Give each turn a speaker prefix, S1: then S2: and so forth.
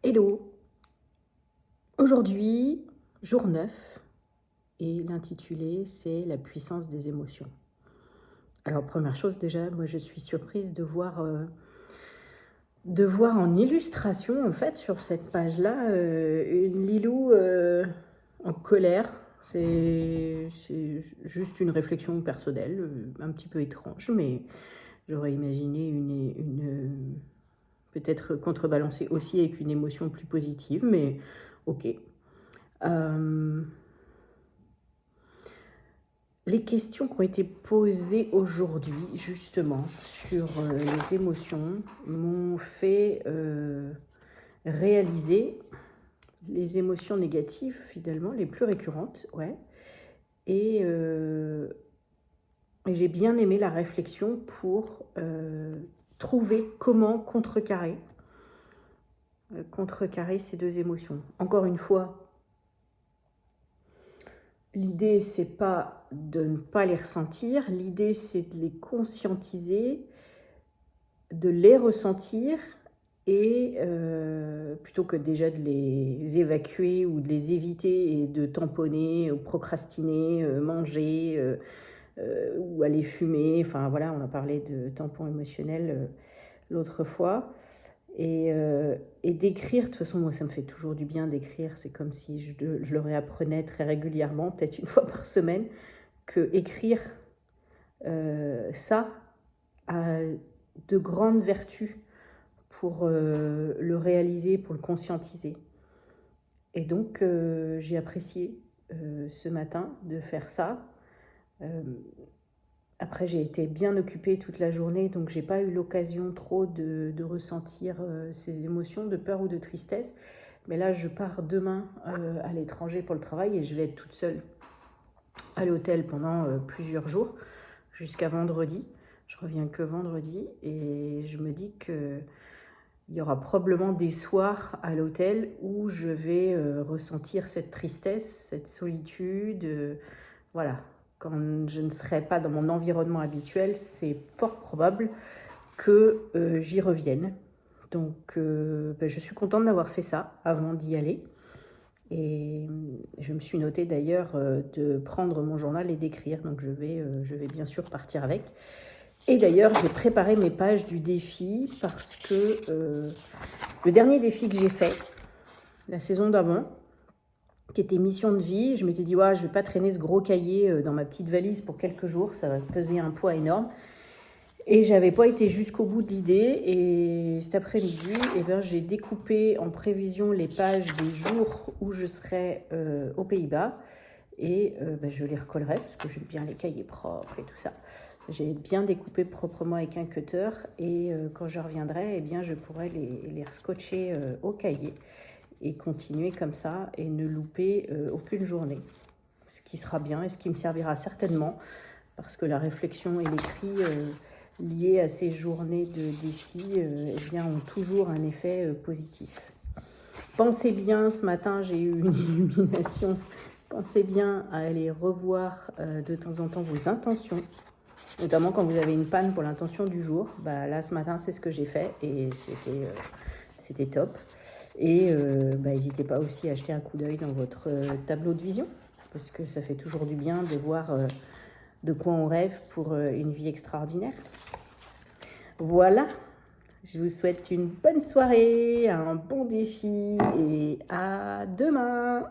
S1: Hello! Aujourd'hui, jour 9, et l'intitulé c'est la puissance des émotions. Alors première chose déjà, moi je suis surprise de voir en illustration en fait sur cette page-là une Lilou en colère. C'est juste une réflexion personnelle, un petit peu étrange, mais j'aurais imaginé une peut-être contrebalancer aussi avec une émotion plus positive, mais ok. Les questions qui ont été posées aujourd'hui, justement, sur les émotions, m'ont fait réaliser les émotions négatives, finalement, les plus récurrentes, ouais. Et j'ai bien aimé la réflexion pour trouver comment contrecarrer ces deux émotions. Encore une fois, l'idée, c'est pas de ne pas les ressentir, l'idée, c'est de les conscientiser, de les ressentir, et plutôt que déjà de les évacuer ou de les éviter et de tamponner, ou procrastiner, manger, ou aller fumer. Enfin voilà, on a parlé de tampon émotionnel l'autre fois. Et d'écrire, de toute façon, moi, ça me fait toujours du bien d'écrire. C'est comme si je le réapprenais très régulièrement, peut-être une fois par semaine, que écrire, ça a de grandes vertus pour le réaliser, pour le conscientiser. Et donc, j'ai apprécié ce matin de faire ça. Après, j'ai été bien occupée toute la journée, donc j'ai pas eu l'occasion trop de ressentir ces émotions de peur ou de tristesse. Mais là, je pars demain à l'étranger pour le travail et je vais être toute seule à l'hôtel pendant plusieurs jours, jusqu'à vendredi. Je reviens que vendredi et je me dis qu'il y aura probablement des soirs à l'hôtel où je vais ressentir cette tristesse, cette solitude, voilà. Quand je ne serai pas dans mon environnement habituel, c'est fort probable que j'y revienne. Donc, je suis contente d'avoir fait ça avant d'y aller. Et je me suis notée d'ailleurs de prendre mon journal et d'écrire. Donc, je vais bien sûr partir avec. Et d'ailleurs, j'ai préparé mes pages du défi parce que le dernier défi que j'ai fait, la saison d'avant, qui était mission de vie, je m'étais dit ouais, je ne vais pas traîner ce gros cahier dans ma petite valise pour quelques jours, ça va peser un poids énorme. Et j'avais pas été jusqu'au bout de l'idée, et cet après-midi, j'ai découpé en prévision les pages des jours où je serai aux Pays-Bas, et je les recollerai parce que j'aime bien les cahiers propres et tout ça. J'ai bien découpé proprement avec un cutter, et quand je reviendrai, je pourrai les rescotcher au cahier et continuer comme ça et ne louper aucune journée. Ce qui sera bien et ce qui me servira certainement, parce que la réflexion et l'écrit liés à ces journées de défi ont toujours un effet positif. Pensez bien, ce matin j'ai eu une illumination, pensez bien à aller revoir de temps en temps vos intentions, notamment quand vous avez une panne pour l'intention du jour. Là ce matin c'est ce que j'ai fait et c'était top. Et n'hésitez pas aussi à jeter un coup d'œil dans votre tableau de vision, parce que ça fait toujours du bien de voir de quoi on rêve pour une vie extraordinaire. Voilà, je vous souhaite une bonne soirée, un bon défi et à demain!